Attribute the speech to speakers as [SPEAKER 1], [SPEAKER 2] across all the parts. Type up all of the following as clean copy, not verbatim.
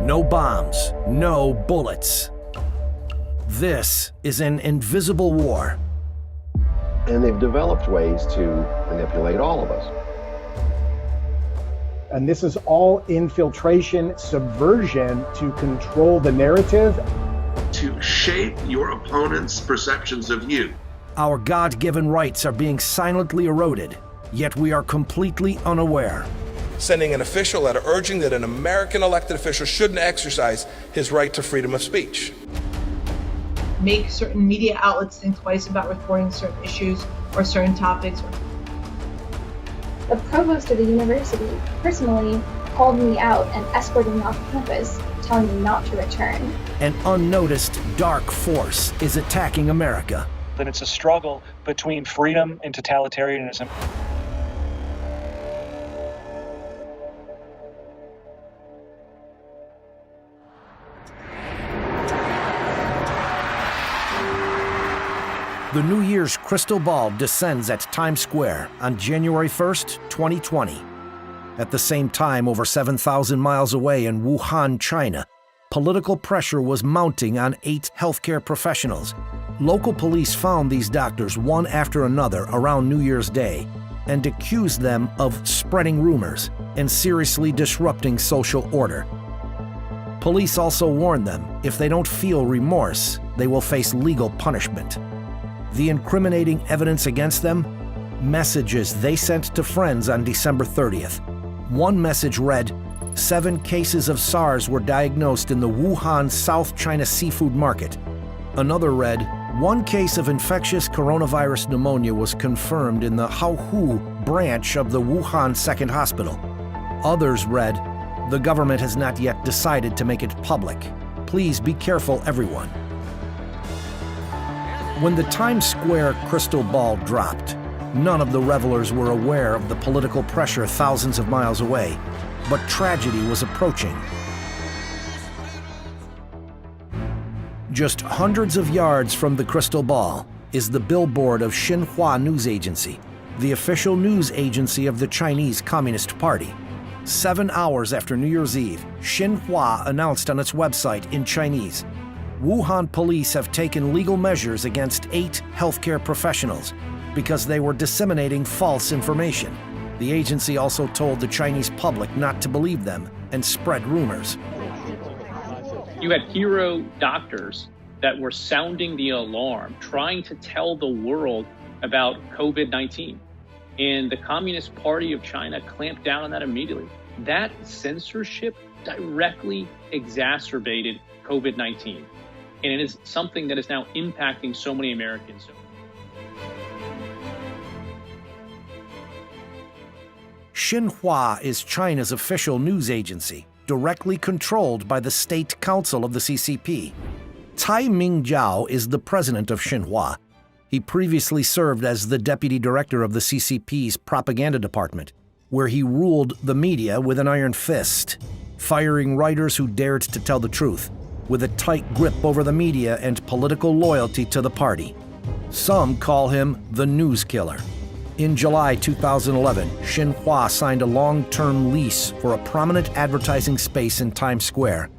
[SPEAKER 1] No bombs, no bullets. This is an invisible war.
[SPEAKER 2] And they've developed ways to manipulate all of us.
[SPEAKER 3] And this is all infiltration, subversion to control the narrative.
[SPEAKER 4] To shape your opponent's perceptions of you.
[SPEAKER 1] Our God-given rights are being silently eroded, yet we are completely unaware.
[SPEAKER 5] Sending an official letter urging that an American elected official shouldn't exercise his right to freedom of speech.
[SPEAKER 6] Make certain media outlets think twice about reporting certain issues or certain topics.
[SPEAKER 7] The provost of the university personally called me out and escorted me off campus, telling me not to return.
[SPEAKER 1] An unnoticed dark force is attacking America.
[SPEAKER 8] That it's a struggle between freedom and totalitarianism.
[SPEAKER 1] The New Year's crystal ball descends at Times Square on January 1st, 2020. At the same time, over 7,000 miles away in Wuhan, China, political pressure was mounting on 8 healthcare professionals. Local police found these doctors one after another around New Year's Day and accused them of spreading rumors and seriously disrupting social order. Police also warned them if they don't feel remorse, they will face legal punishment. The incriminating evidence against them? Messages they sent to friends on December 30th. One message read, 7 cases of SARS were diagnosed in the Wuhan, South China seafood market. Another read, 1 case of infectious coronavirus pneumonia was confirmed in the Haohu branch of the Wuhan Second Hospital. Others read, the government has not yet decided to make it public. Please be careful, everyone. When the Times Square crystal ball dropped, none of the revelers were aware of the political pressure thousands of miles away, but tragedy was approaching. Just hundreds of yards from the crystal ball is the billboard of Xinhua News Agency, the official news agency of the Chinese Communist Party. 7 hours after New Year's Eve, Xinhua announced on its website in Chinese, Wuhan police have taken legal measures against 8 healthcare professionals because they were disseminating false information. The agency also told the Chinese public not to believe them and spread rumors.
[SPEAKER 9] You had hero doctors that were sounding the alarm, trying to tell the world about COVID-19. And the Communist Party of China clamped down on that immediately. That censorship directly exacerbated COVID-19. And it is something that is now impacting so many Americans.
[SPEAKER 1] Xinhua is China's official news agency, directly controlled by the State Council of the CCP. Cai Mingjiao is the president of Xinhua. He previously served as the deputy director of the CCP's propaganda department, where he ruled the media with an iron fist, firing writers who dared to tell the truth, with a tight grip over the media and political loyalty to the party. Some call him the news killer. In July 2011, Xinhua signed a long-term lease for a prominent advertising space in Times Square.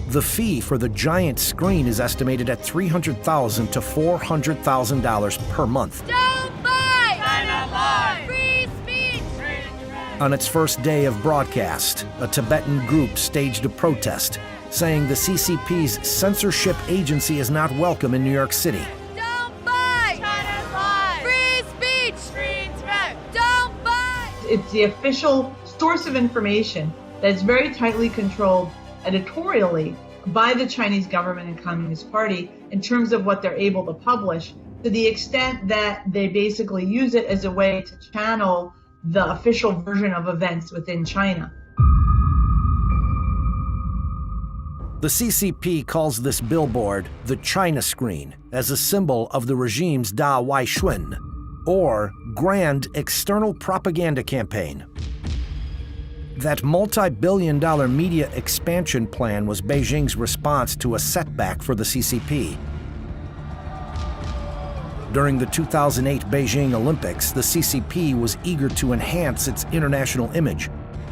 [SPEAKER 1] The fee for the giant screen is estimated at $300,000 to $400,000 per month.
[SPEAKER 10] Don't buy! China Live! Free speech!
[SPEAKER 1] On its first day of broadcast, a Tibetan group staged a protest, saying the CCP's censorship agency is not welcome in New York City.
[SPEAKER 10] Don't buy! China Live! Free speech! Free speech! Don't buy!
[SPEAKER 6] It's the official source of information that is very tightly controlled editorially by the Chinese government and Communist Party in terms of what they're able to publish, to the extent that they basically use it as a way to channel the official version of events within China.
[SPEAKER 1] The CCP calls this billboard the China screen as a symbol of the regime's Da Waixun, or Grand External Propaganda Campaign. That multi-billion-dollar media expansion plan was Beijing's response to a setback for the CCP. During the 2008 Beijing Olympics, the CCP was eager to enhance its international image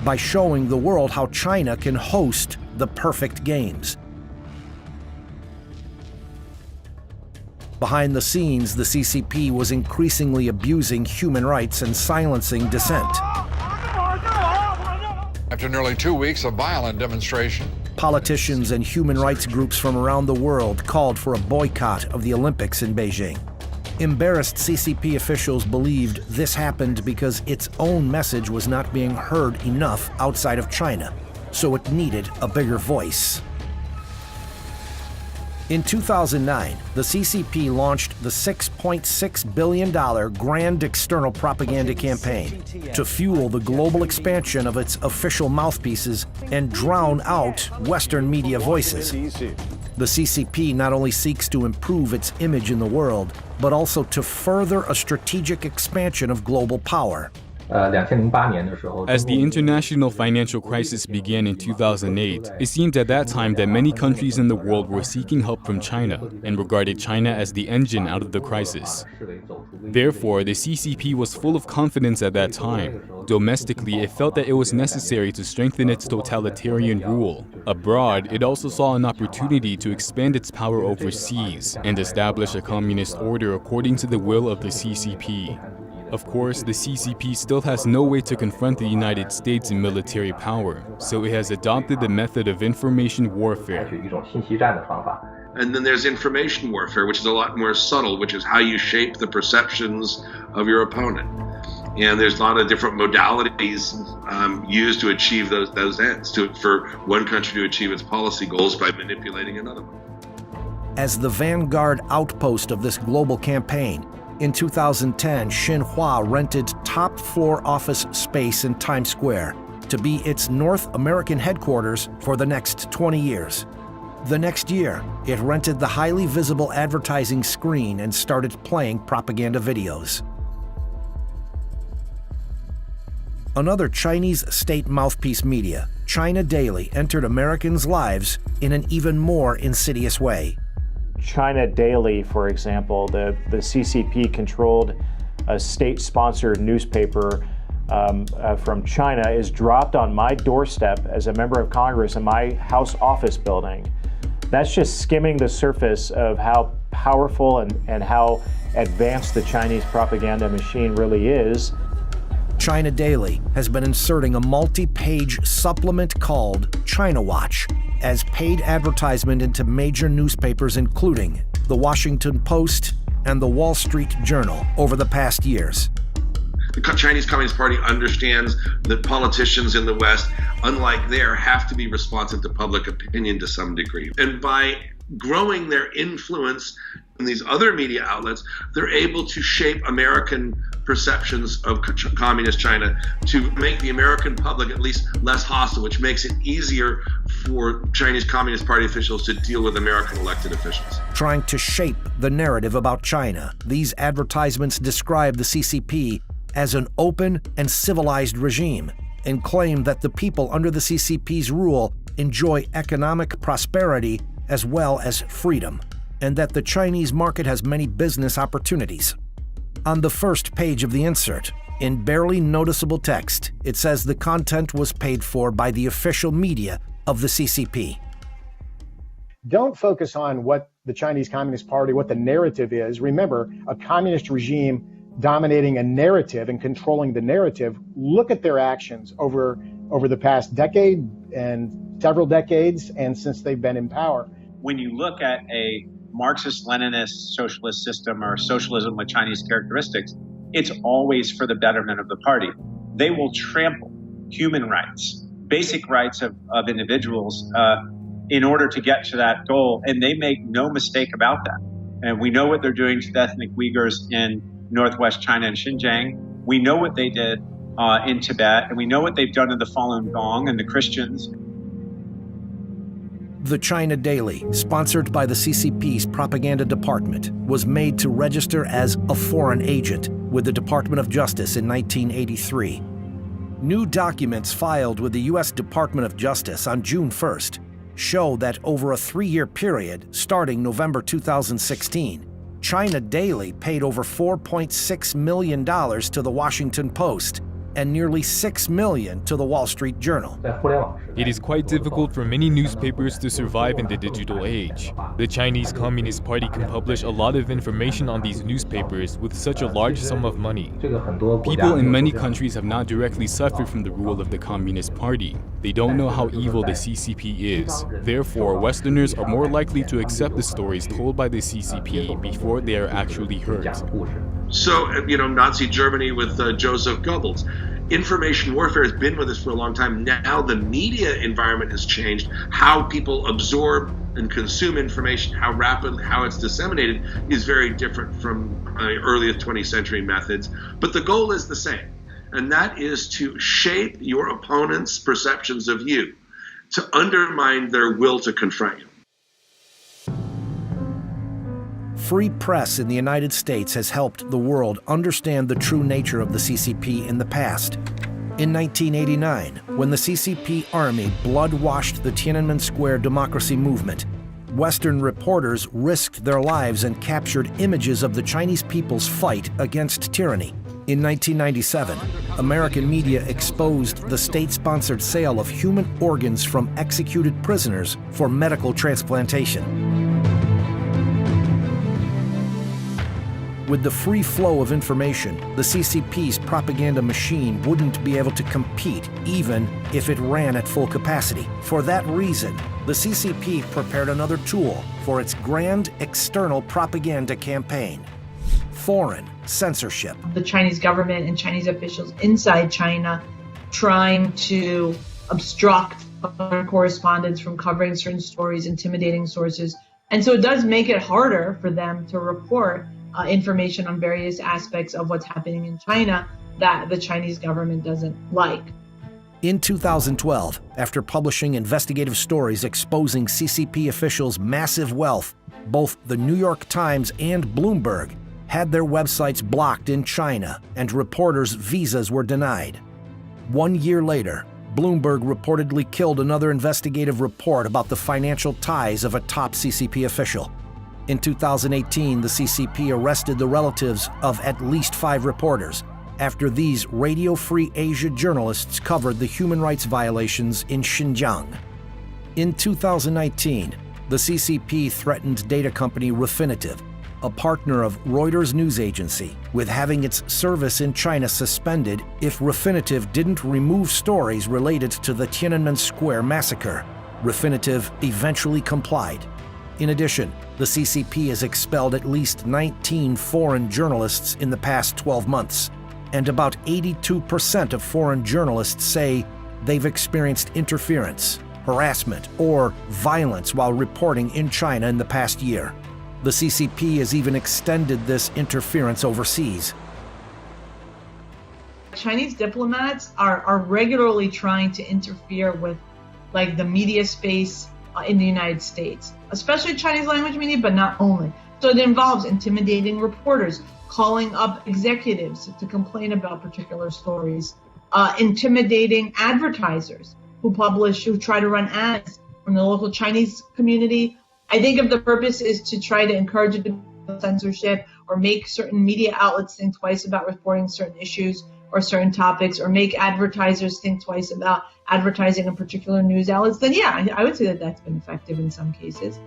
[SPEAKER 1] by showing the world how China can host the perfect games. Behind the scenes, the CCP was increasingly abusing human rights and silencing dissent.
[SPEAKER 11] After nearly 2 weeks of violent demonstration,
[SPEAKER 1] Politicians and human rights groups from around the world called for a boycott of the Olympics in Beijing. Embarrassed CCP officials believed this happened because its own message was not being heard enough outside of China, so it needed a bigger voice. In 2009, the CCP launched the $6.6 billion Grand External Propaganda Campaign to fuel the global expansion of its official mouthpieces and drown out Western media voices. The CCP not only seeks to improve its image in the world, but also to further a strategic expansion of global power.
[SPEAKER 12] As the international financial crisis began in 2008, it seemed at that time that many countries in the world were seeking help from China and regarded China as the engine out of the crisis. Therefore, the CCP was full of confidence at that time. Domestically, it felt that it was necessary to strengthen its totalitarian rule. Abroad, it also saw an opportunity to expand its power overseas and establish a communist order according to the will of the CCP. Of course, the CCP still has no way to confront the United States in military power, so it has adopted the method of information warfare.
[SPEAKER 4] And then there's information warfare, which is a lot more subtle, which is how you shape the perceptions of your opponent. And there's a lot of different modalities used to achieve those ends, for one country to achieve its policy goals by manipulating another one.
[SPEAKER 1] As the vanguard outpost of this global campaign, in 2010, Xinhua rented top-floor office space in Times Square to be its North American headquarters for the next 20 years. The next year, it rented the highly visible advertising screen and started playing propaganda videos. Another Chinese state mouthpiece media, China Daily, entered Americans' lives in an even more insidious way.
[SPEAKER 13] China Daily, for example, the CCP controlled a state-sponsored newspaper from China, is dropped on my doorstep as a member of Congress in my House office building. That's just skimming the surface of how powerful and how advanced the Chinese propaganda machine really is.
[SPEAKER 1] China Daily has been inserting a multi-page supplement called China Watch as paid advertisement into major newspapers including The Washington Post and The Wall Street Journal over the past years.
[SPEAKER 4] The Chinese Communist Party understands that politicians in the West, unlike there, have to be responsive to public opinion to some degree. And by growing their influence in these other media outlets, they're able to shape American perceptions of communist China to make the American public at least less hostile, which makes it easier for Chinese Communist Party officials to deal with American elected officials.
[SPEAKER 1] Trying to shape the narrative about China, these advertisements describe the CCP as an open and civilized regime and claim that the people under the CCP's rule enjoy economic prosperity as well as freedom, and that the Chinese market has many business opportunities. On the first page of the insert, in barely noticeable text, it says the content was paid for by the official media of the CCP.
[SPEAKER 3] Don't focus on what the Chinese Communist Party, what the narrative is. Remember, a communist regime dominating a narrative and controlling the narrative. Look at their actions over the past decade and several decades and since they've been in power.
[SPEAKER 14] When you look at a Marxist-Leninist socialist system or socialism with Chinese characteristics, it's always for the betterment of the party. They will trample human rights, basic rights of individuals in order to get to that goal, and they make no mistake about that. And we know what they're doing to the ethnic Uyghurs in northwest China and Xinjiang. We know what they did in Tibet, and we know what they've done to the Falun Gong and the Christians.
[SPEAKER 1] The China Daily, sponsored by the CCP's propaganda department, was made to register as a foreign agent with the Department of Justice in 1983. New documents filed with the U.S. Department of Justice on June 1st show that over a 3-year period, starting November 2016, China Daily paid over $4.6 million to the Washington Post and nearly 6 million to the Wall Street Journal.
[SPEAKER 12] It is quite difficult for many newspapers to survive in the digital age. The Chinese Communist Party can publish a lot of information on these newspapers with such a large sum of money. People in many countries have not directly suffered from the rule of the Communist Party. They don't know how evil the CCP is. Therefore, Westerners are more likely to accept the stories told by the CCP before they are actually heard.
[SPEAKER 4] So, Nazi Germany with Joseph Goebbels. Information warfare has been with us for a long time. Now the media environment has changed. How people absorb and consume information, how it's disseminated is very different from earliest 20th century methods. But the goal is the same, and that is to shape your opponent's perceptions of you, to undermine their will to confront you.
[SPEAKER 1] Free press in the United States has helped the world understand the true nature of the CCP in the past. In 1989, when the CCP army blood-washed the Tiananmen Square democracy movement, Western reporters risked their lives and captured images of the Chinese people's fight against tyranny. In 1997, American media exposed the state-sponsored sale of human organs from executed prisoners for medical transplantation. With the free flow of information, the CCP's propaganda machine wouldn't be able to compete even if it ran at full capacity. For that reason, the CCP prepared another tool for its grand external propaganda campaign: foreign censorship.
[SPEAKER 6] The Chinese government and Chinese officials inside China trying to obstruct foreign correspondents from covering certain stories, intimidating sources. And so it does make it harder for them to report information on various aspects of what's happening in China that the Chinese government doesn't like.
[SPEAKER 1] In 2012, after publishing investigative stories exposing CCP officials' massive wealth, both the New York Times and Bloomberg had their websites blocked in China, and reporters' visas were denied. 1 year later, Bloomberg reportedly killed another investigative report about the financial ties of a top CCP official. In 2018, the CCP arrested the relatives of at least 5 reporters after these Radio Free Asia journalists covered the human rights violations in Xinjiang. In 2019, the CCP threatened data company Refinitiv, a partner of Reuters news agency, with having its service in China suspended if Refinitiv didn't remove stories related to the Tiananmen Square massacre. Refinitiv eventually complied. In addition, the CCP has expelled at least 19 foreign journalists in the past 12 months, and about 82% of foreign journalists say they've experienced interference, harassment, or violence while reporting in China in the past year. The CCP has even extended this interference overseas.
[SPEAKER 6] Chinese diplomats are regularly trying to interfere with the media space in the United States, especially Chinese language media, but not only. So it involves intimidating reporters, calling up executives to complain about particular stories, intimidating advertisers who try to run ads from the local Chinese community. I think if the purpose is to try to encourage censorship or make certain media outlets think twice about reporting certain issues or certain topics, or make advertisers think twice about advertising in particular news outlets, then yeah, I would say that that's been effective in some cases.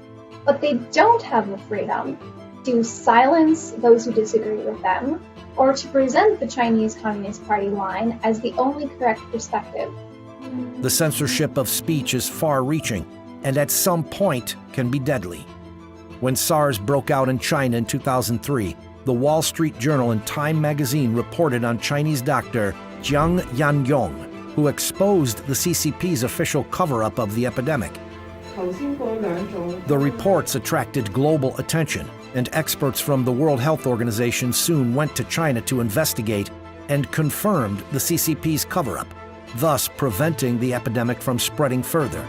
[SPEAKER 7] But they don't have the freedom to silence those who disagree with them, or to present the Chinese Communist Party line as the only correct perspective.
[SPEAKER 1] The censorship of speech is far-reaching, and at some point can be deadly. When SARS broke out in China in 2003, the Wall Street Journal and Time magazine reported on Chinese doctor Jiang Yanyong, who exposed the CCP's official cover-up of the epidemic. The reports attracted global attention, and experts from the World Health Organization soon went to China to investigate and confirmed the CCP's cover-up, thus preventing the epidemic from spreading further.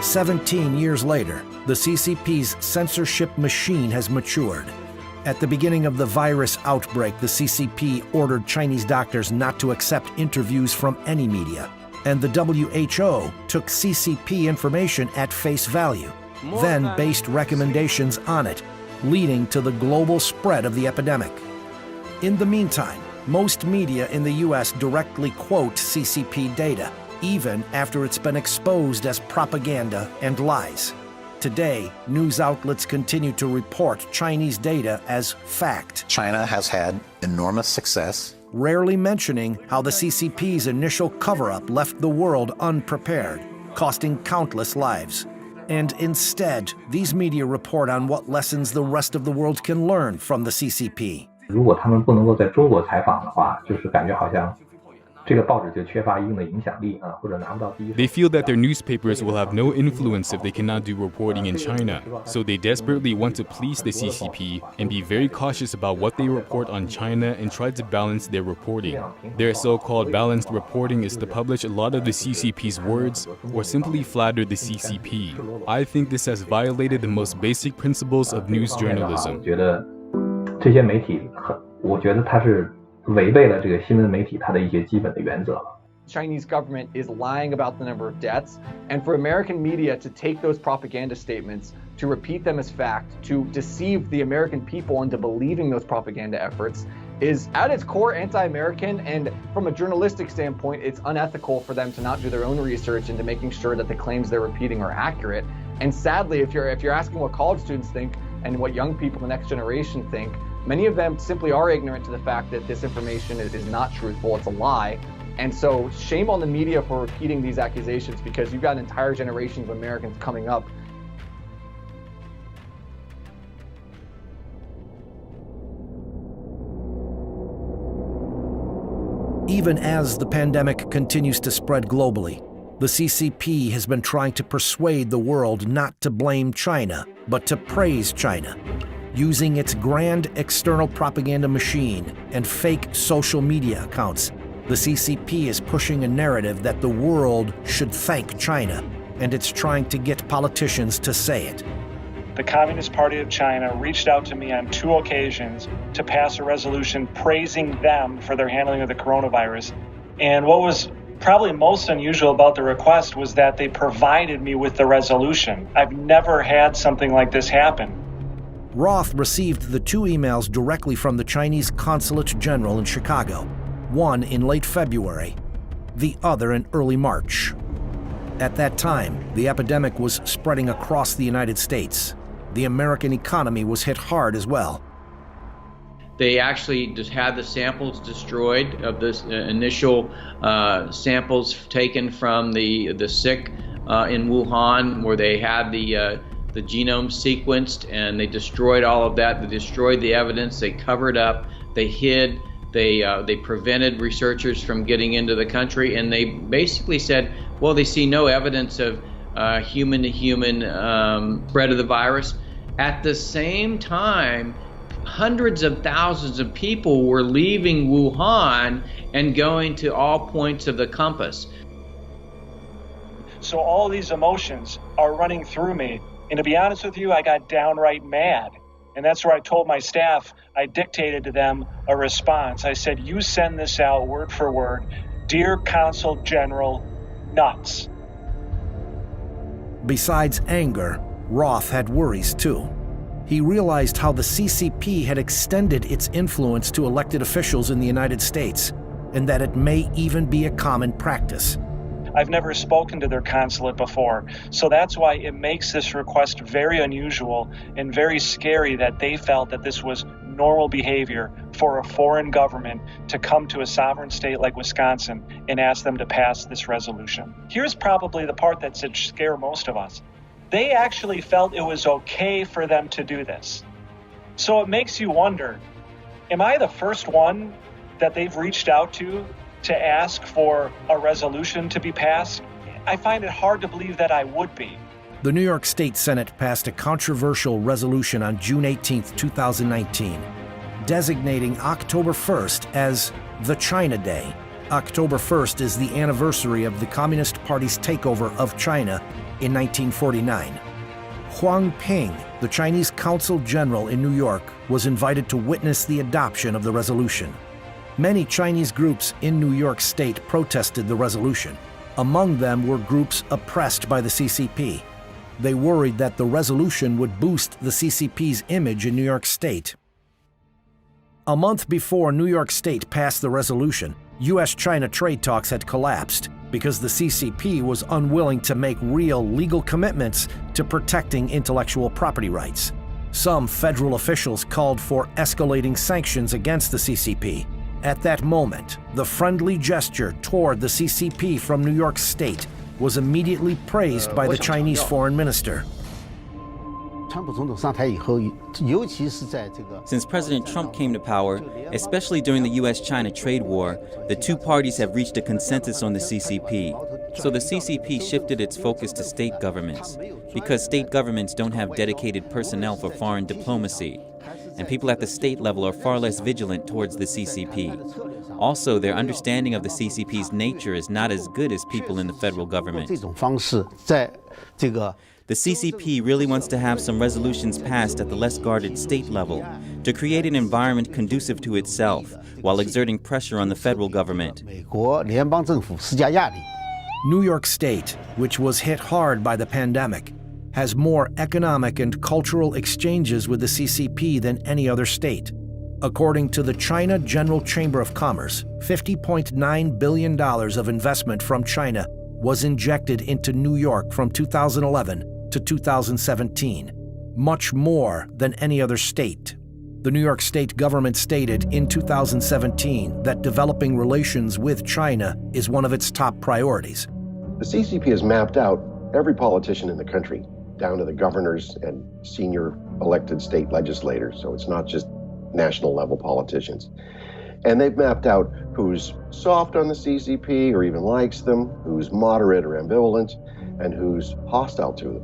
[SPEAKER 1] 17 years later, the CCP's censorship machine has matured. At the beginning of the virus outbreak, the CCP ordered Chinese doctors not to accept interviews from any media, and the WHO took CCP information at face value, then based recommendations on it, leading to the global spread of the epidemic. In the meantime, Most media in the U.S. directly quote CCP data, even after it's been exposed as propaganda and lies. Today, news outlets continue to report Chinese data as fact.
[SPEAKER 15] China has had enormous success,
[SPEAKER 1] rarely mentioning how the CCP's initial cover-up left the world unprepared, costing countless lives. And instead, these media report on what lessons the rest of the world can learn from the CCP.
[SPEAKER 16] 如果他们不能够在中国采访的话，就是感觉好像这个报纸就缺乏一定的影响力啊，或者拿不到第一手。
[SPEAKER 12] They feel that their newspapers will have no influence if they cannot do reporting in China, so they desperately want to please the CCP and be very cautious about what they report on China and try to balance their reporting. Their so-called balanced reporting is to publish a lot of the CCP's words or simply flatter the CCP. I think this has violated the most basic principles of news journalism.
[SPEAKER 16] 我觉得这些媒体我觉得它是违背了这个新闻媒体它的一些基本的原则。
[SPEAKER 17] Chinese government is lying about the number of deaths, and for American media to take those propaganda statements, to repeat them as fact, to deceive the American people into believing those propaganda efforts is at its core anti-American, and from a journalistic standpoint, it's unethical for them to not do their own research into making sure that the claims they're repeating are accurate. And sadly, if you're asking what college students think and what young people, the next generation think, many of them simply are ignorant to the fact that this information is not truthful, it's a lie. And so shame on the media for repeating these accusations, because you've got an entire generation of Americans coming up.
[SPEAKER 1] Even as the pandemic continues to spread globally, the CCP has been trying to persuade the world not to blame China, but to praise China. Using its grand external propaganda machine and fake social media accounts, the CCP is pushing a narrative that the world should thank China, and it's trying to get politicians to say it.
[SPEAKER 8] The Communist Party of China reached out to me on 2 occasions to pass a resolution praising them for their handling of the coronavirus. And what was probably most unusual about the request was that they provided me with the resolution. I've never had something like this happen.
[SPEAKER 1] Roth received the 2 emails directly from the Chinese Consulate General in Chicago, one in late February, the other in early March. At that time, the epidemic was spreading across the United States. The American economy was hit hard as well.
[SPEAKER 18] They actually just had the samples destroyed of this initial samples taken from the sick in Wuhan, where they had the genome sequenced, and they destroyed all of that. They destroyed the evidence. They covered up. They hid. They prevented researchers from getting into the country, and they basically said, well, they see no evidence of human-to-human spread of the virus. At the same time, hundreds of thousands of people were leaving Wuhan and going to all points of the compass.
[SPEAKER 8] So all these emotions are running through me. And to be honest with you, I got downright mad. And that's where I told my staff, I dictated to them a response. I said, you send this out word for word. Dear Consul General, nuts.
[SPEAKER 1] Besides anger, Roth had worries too. He realized how the CCP had extended its influence to elected officials in the United States, and that it may even be a common practice.
[SPEAKER 8] I've never spoken to their consulate before, so that's why it makes this request very unusual and very scary that they felt that this was normal behavior for a foreign government to come to a sovereign state like Wisconsin and ask them to pass this resolution. Here's probably the part that should scare most of us. They actually felt it was okay for them to do this. So it makes you wonder, am I the first one that they've reached out to ask for a resolution to be passed? I find it hard to believe that I would be.
[SPEAKER 1] The New York State Senate passed a controversial resolution on June 18, 2019, designating October 1st as the China Day. October 1st is the anniversary of the Communist Party's takeover of China in 1949. Huang Ping, the Chinese Consul General in New York, was invited to witness the adoption of the resolution. Many Chinese groups in New York State protested the resolution. Among them were groups oppressed by the CCP. They worried that the resolution would boost the CCP's image in New York State. A month before New York State passed the resolution, U.S.-China trade talks had collapsed because the CCP was unwilling to make real legal commitments to protecting intellectual property rights. Some federal officials called for escalating sanctions against the CCP. At that moment, the friendly gesture toward the CCP from New York State was immediately praised by the Chinese foreign minister.
[SPEAKER 19] Since President Trump came to power, especially during the U.S.-China trade war, the two parties have reached a consensus on the CCP. So the CCP shifted its focus to state governments, because state governments don't have dedicated personnel for foreign diplomacy, and people at the state level are far less vigilant towards the CCP. Also, their understanding of the CCP's nature is not as good as people in the federal government. The CCP really wants to have some resolutions passed at the less guarded state level to create an environment conducive to itself while exerting pressure on the federal government.
[SPEAKER 1] New York State, which was hit hard by the pandemic, has more economic and cultural exchanges with the CCP than any other state. According to the China General Chamber of Commerce, $50.9 billion of investment from China was injected into New York from 2011 to 2017, much more than any other state. The New York State government stated in 2017 that developing relations with China is one of its top priorities.
[SPEAKER 2] The CCP has mapped out every politician in the country, down to the governors and senior elected state legislators, so it's not just national level politicians. And they've mapped out who's soft on the CCP or even likes them, who's moderate or ambivalent, and who's hostile to them.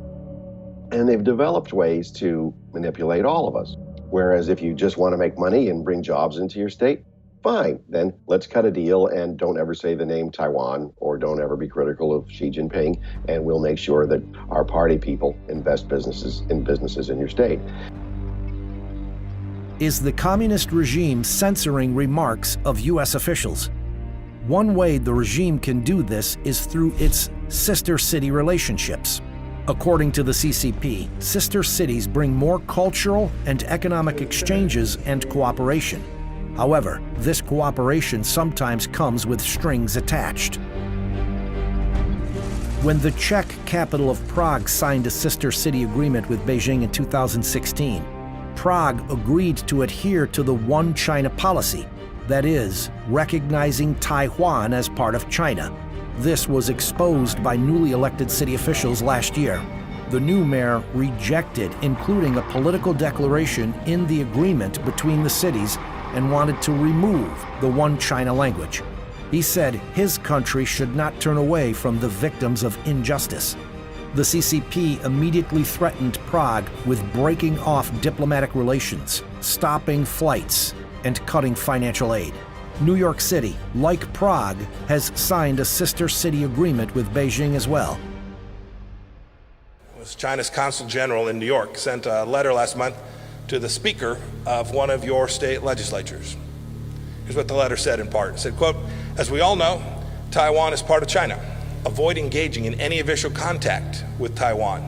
[SPEAKER 2] And they've developed ways to manipulate all of us. Whereas if you just want to make money and bring jobs into your state, fine, then let's cut a deal and don't ever say the name Taiwan or don't ever be critical of Xi Jinping, and we'll make sure that our party people invest in businesses in your state.
[SPEAKER 1] Is the communist regime censoring remarks of U.S. officials? One way the regime can do this is through its sister city relationships. According to the CCP, sister cities bring more cultural and economic exchanges and cooperation. However, this cooperation sometimes comes with strings attached. When the Czech capital of Prague signed a sister city agreement with Beijing in 2016, Prague agreed to adhere to the One China policy, that is, recognizing Taiwan as part of China. This was exposed by newly elected city officials last year. The new mayor rejected including a political declaration in the agreement between the cities and wanted to remove the One China language. He said his country should not turn away from the victims of injustice. The CCP immediately threatened Prague with breaking off diplomatic relations, stopping flights, and cutting financial aid. New York City, like Prague, has signed a sister city agreement with Beijing as well.
[SPEAKER 5] China's Consul General in New York sent a letter last month to the Speaker of one of your state legislatures. Here's what the letter said in part. It said, quote, "As we all know, Taiwan is part of China. Avoid engaging in any official contact with Taiwan,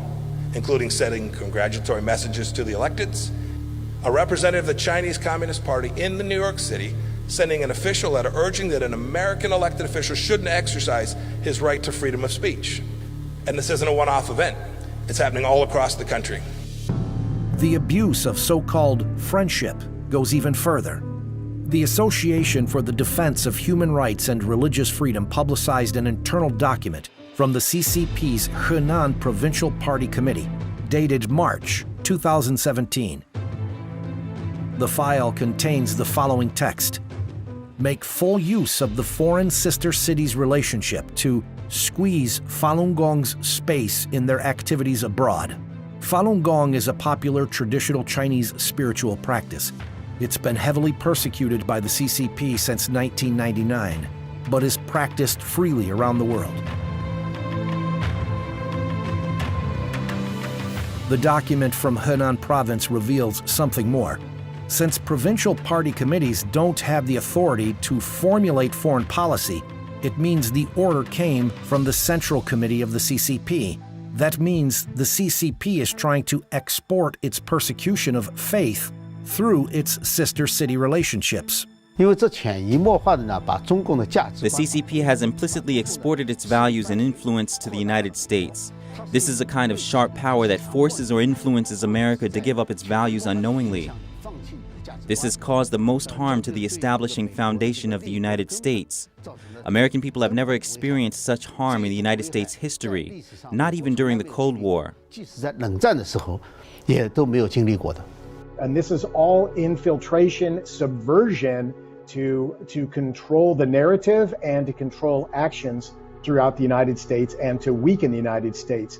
[SPEAKER 5] including sending congratulatory messages to the electeds. A representative of the Chinese Communist Party in the New York City sending an official letter urging that an American elected official shouldn't exercise his right to freedom of speech." And this isn't a one-off event. It's happening all across the country.
[SPEAKER 1] The abuse of so-called friendship goes even further. The Association for the Defense of Human Rights and Religious Freedom publicized an internal document from the CCP's Henan Provincial Party Committee, dated March 2017. The file contains the following text: "Make full use of the foreign sister cities' relationship to squeeze Falun Gong's space in their activities abroad." Falun Gong is a popular traditional Chinese spiritual practice. It's been heavily persecuted by the CCP since 1999, but is practiced freely around the world. The document from Henan Province reveals something more. Since provincial party committees don't have the authority to formulate foreign policy, it means the order came from the Central Committee of the CCP. That means the CCP is trying to export its persecution of faith through its sister city relationships.
[SPEAKER 20] The
[SPEAKER 19] CCP has implicitly exported its values and influence to the United States. This is a kind of sharp power that forces or influences America to give up its values unknowingly. This has caused the most harm to the establishing foundation of the United States. American people have never experienced such harm in the United States history, not even during the Cold War.
[SPEAKER 3] And this is all infiltration, subversion to control the narrative and to control actions throughout the United States and to weaken the United States.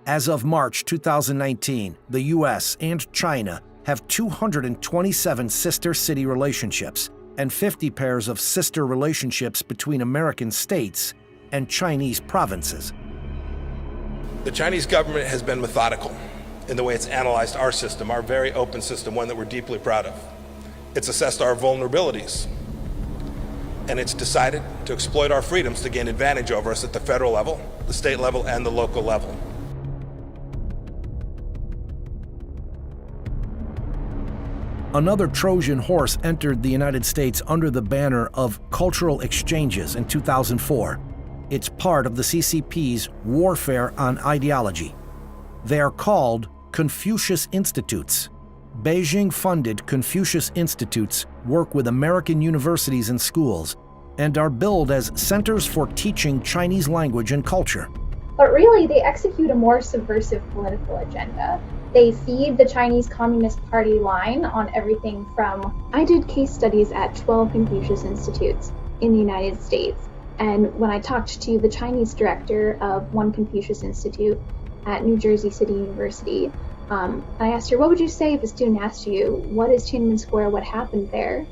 [SPEAKER 1] As of March 2019, the U.S. and China have 227 sister city relationships and 50 pairs of sister relationships between American states and Chinese provinces.
[SPEAKER 5] The Chinese government has been methodical in the way it's analyzed our system, our very open system, one that we're deeply proud of. It's assessed our vulnerabilities, and it's decided to exploit our freedoms to gain advantage over us at the federal level, the state level, and the local level.
[SPEAKER 1] Another Trojan horse entered the United States under the banner of cultural exchanges in 2004. It's part of the CCP's warfare on ideology. They are called Confucius Institutes. Beijing-funded Confucius Institutes work with American universities and schools and are billed as centers for teaching Chinese language and culture.
[SPEAKER 7] But really, they execute a more subversive political agenda. They feed the Chinese Communist Party line on everything from... I did case studies at 12 Confucius Institutes in the United States. And when I talked to the Chinese director of one Confucius Institute at New Jersey City University, I asked her, what would you say if a student asked you, what is Tiananmen Square, what happened there?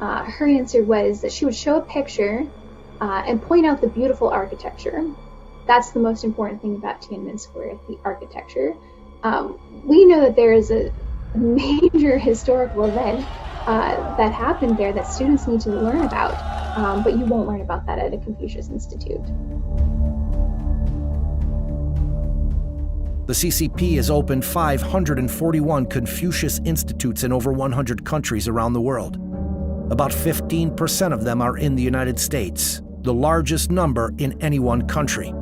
[SPEAKER 7] Her answer was that she would show a picture and point out the beautiful architecture. That's the most important thing about Tiananmen Square, the architecture. We know that there is a major historical event that happened there that students need to learn about, but you won't learn about that at a Confucius Institute.
[SPEAKER 1] The CCP has opened 541 Confucius Institutes in over 100 countries around the world. About 15% of them are in the United States, the largest number in any one country.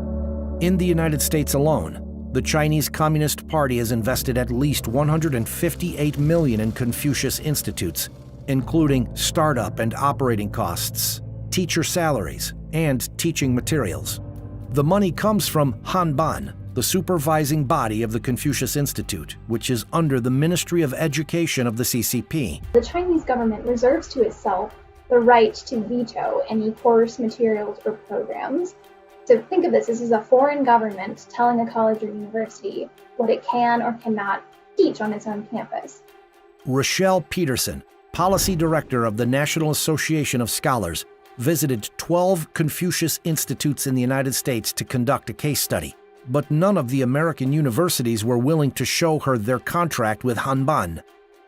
[SPEAKER 1] In the United States alone, the Chinese Communist Party has invested at least $158 million in Confucius Institutes, including startup and operating costs, teacher salaries, and teaching materials. The money comes from Hanban, the supervising body of the Confucius Institute, which is under the Ministry of Education of the CCP.
[SPEAKER 7] The Chinese government reserves to itself the right to veto any course materials or programs. So think of this as a foreign government telling a college or university what it can or cannot teach on its own campus.
[SPEAKER 1] Rochelle Peterson, policy director of the National Association of Scholars, visited 12 Confucius Institutes in the United States to conduct a case study. But none of the American universities were willing to show her their contract with Hanban.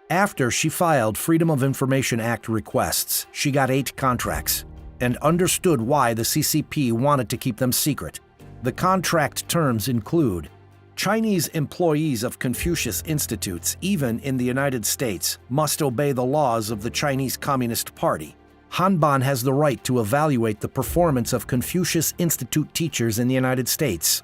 [SPEAKER 1] After she filed Freedom of Information Act requests, she got 8 contracts and understood why the CCP wanted to keep them secret. The contract terms include Chinese employees of Confucius Institutes, even in the United States, must obey the laws of the Chinese Communist Party. Hanban has the right to evaluate the performance of Confucius Institute teachers in the United States.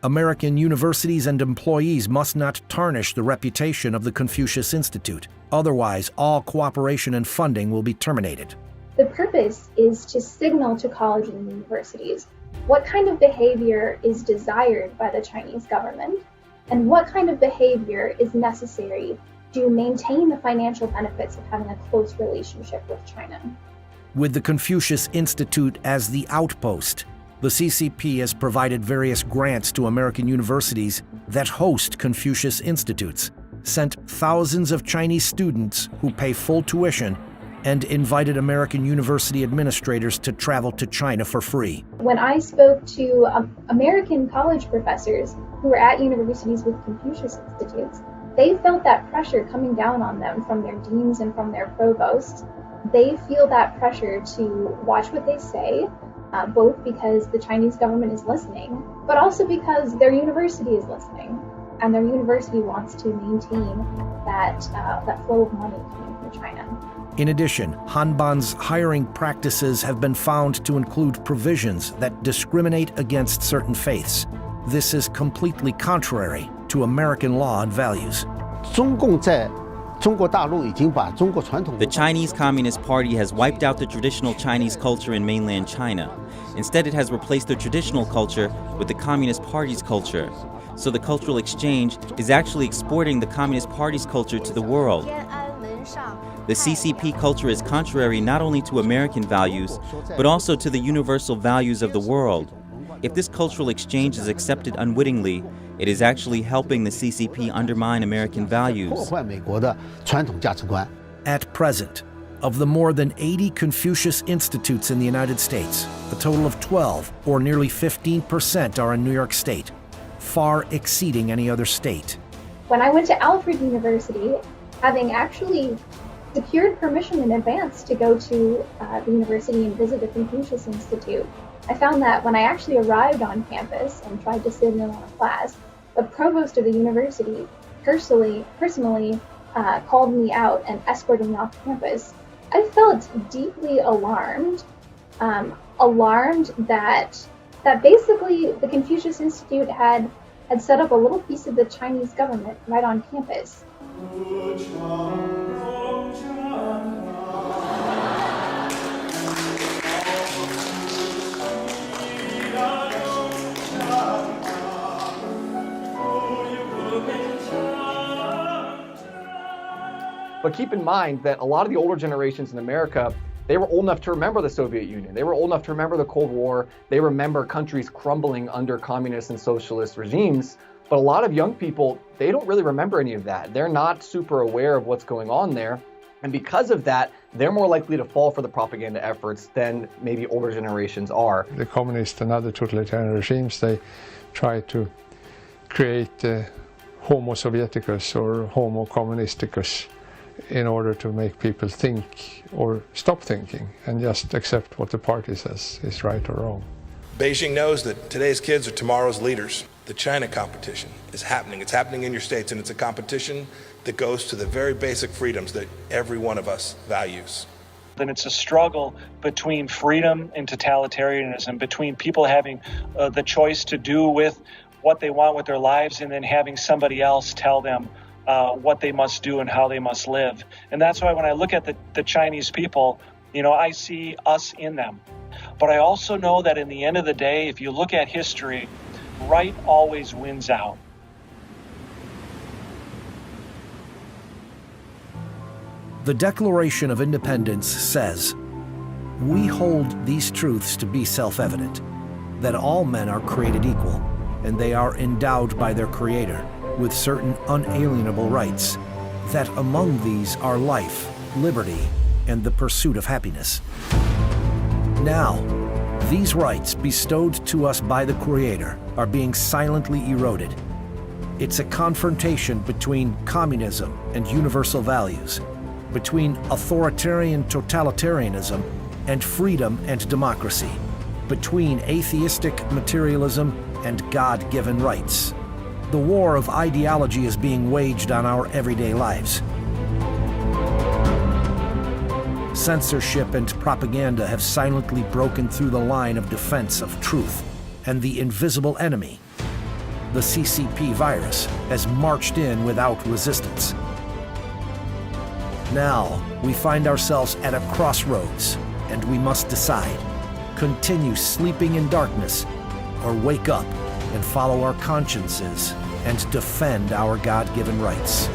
[SPEAKER 1] American universities and employees must not tarnish the reputation of the Confucius Institute. Otherwise, all cooperation and funding will be terminated.
[SPEAKER 7] The purpose is to signal to colleges and universities what kind of behavior is desired by the Chinese government and what kind of behavior is necessary to maintain the financial benefits of having a close relationship with China.
[SPEAKER 1] With the Confucius Institute as the outpost, the CCP has provided various grants to American universities that host Confucius Institutes, sent thousands of Chinese students who pay full tuition, and invited American university administrators to travel to China for free.
[SPEAKER 7] When I spoke to American college professors who were at universities with Confucius Institutes, they felt that pressure coming down on them from their deans and from their provosts. They feel that pressure to watch what they say, both because the Chinese government is listening, but also because their university is listening. and their university wants to maintain that flow of money coming from China.
[SPEAKER 1] In addition, Hanban's hiring practices have been found to include provisions that discriminate against certain faiths. This is completely contrary to American law and values.
[SPEAKER 19] The Chinese Communist Party has wiped out the traditional Chinese culture in mainland China. Instead, it has replaced the traditional culture with the Communist Party's culture. So the cultural exchange is actually exporting the Communist Party's culture to the world. The CCP culture is contrary not only to American values, but also to the universal values of the world. If this cultural exchange is accepted unwittingly, it is actually helping the CCP undermine American values.
[SPEAKER 1] At present, of the more than 80 Confucius Institutes in the United States, a total of 12, or nearly 15%, are in New York State, far exceeding any other state.
[SPEAKER 7] When I went to Alfred University, having actually secured permission in advance to go to the university and visit the Confucius Institute, I found that when I actually arrived on campus and tried to sit in on a class, the provost of the university personally called me out and escorted me off campus. I felt deeply alarmed that basically the Confucius Institute had set up a little piece of the Chinese government right on campus.
[SPEAKER 17] But keep in mind that a lot of the older generations in America, they were old enough to remember the Soviet Union. They were old enough to remember the Cold War. They remember countries crumbling under communist and socialist regimes. But a lot of young people, they don't really remember any of that. They're not super aware of what's going on there. And because of that, they're more likely to fall for the propaganda efforts than maybe older generations are.
[SPEAKER 20] The communist and other totalitarian regimes, they try to create Homo Sovieticus or Homo Communisticus in order to make people think or stop thinking and just accept what the party says is right or wrong.
[SPEAKER 5] Beijing knows that today's kids are tomorrow's leaders. The China competition is happening. It's happening in your states, and it's a competition that goes to the very basic freedoms that every one of us values.
[SPEAKER 8] Then it's a struggle between freedom and totalitarianism, between people having the choice to do with what they want with their lives and then having somebody else tell them what they must do and how they must live. And that's why when I look at the Chinese people, I see us in them. But I also know that in the end of the day, if you look at history, right always wins out.
[SPEAKER 1] The Declaration of Independence says, "We hold these truths to be self-evident, that all men are created equal, and they are endowed by their Creator with certain unalienable rights, that among these are life, liberty, and the pursuit of happiness." Now, these rights bestowed to us by the Creator are being silently eroded. It's a confrontation between communism and universal values, between authoritarian totalitarianism and freedom and democracy, between atheistic materialism and God-given rights. The war of ideology is being waged on our everyday lives. Censorship and propaganda have silently broken through the line of defense of truth, and the invisible enemy, the CCP virus, has marched in without resistance. Now, we find ourselves at a crossroads, and we must decide: continue sleeping in darkness, or wake up and follow our consciences and defend our God-given rights.